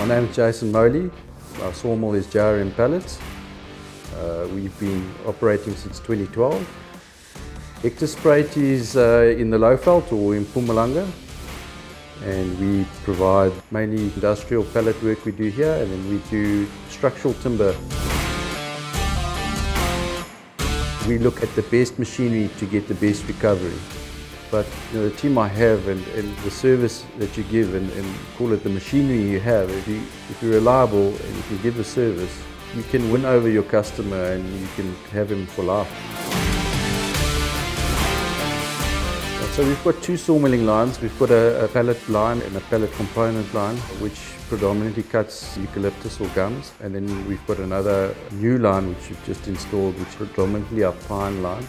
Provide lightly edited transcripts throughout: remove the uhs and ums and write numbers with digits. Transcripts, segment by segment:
My name is Jason Moley. Our sawmill is JRM Pallets. We've been operating since 2012. Hector Spruit is in the Lowveld or in Mpumalanga, and we provide mainly industrial pallet work we do here, and then we do structural timber. We look at the best machinery to get the best recovery. But the team I have and the service that you give and call it the machinery you have, if you're reliable and you can give the service, you can win over your customer and you can have him for life. So we've got two sawmilling lines. We've got a pallet line and a pallet component line, which predominantly cuts eucalyptus or gums. And then we've got another new line which we've just installed, which is predominantly our pine line.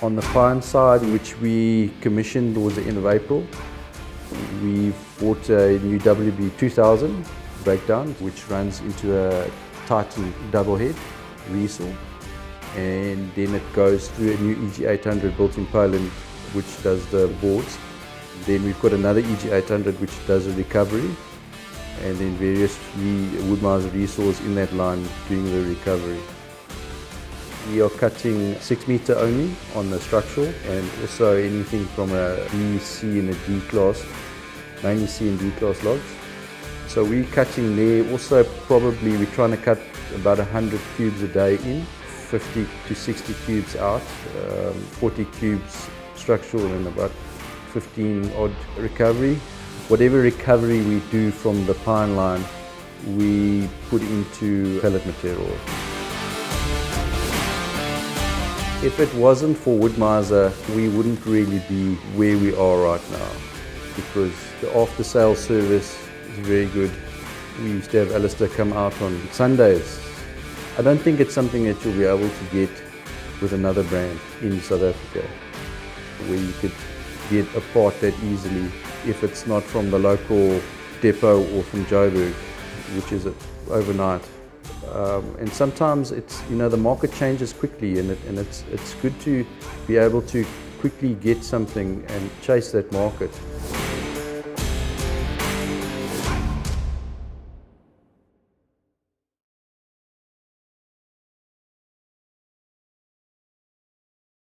On the pine side, which we commissioned towards the end of April, we've bought a new WB2000 breakdown, which runs into a Titan double head resaw. And then it goes through a new EG800 built in Poland, which does the boards. Then we've got another EG800 which does a recovery, and then various Wood-Mizer resaws in that line doing the recovery. We are cutting 6 meter only on the structural, and also anything from a B, C and a D class, mainly C and D class logs. So we're cutting there. Also probably we're trying to cut about 100 cubes a day in, 50 to 60 cubes out, 40 cubes structural and about 15 odd recovery. Whatever recovery we do from the pine line, we put into pellet material. If it wasn't for Wood-Mizer, we wouldn't really be where we are right now, because the after-sales service is very good. We used to have Alistair come out on Sundays. I don't think it's something that you'll be able to get with another brand in South Africa, where you could get a part that easily if it's not from the local depot or from Joburg, which is overnight. And sometimes it's, the market changes quickly, and it's good to be able to quickly get something and chase that market.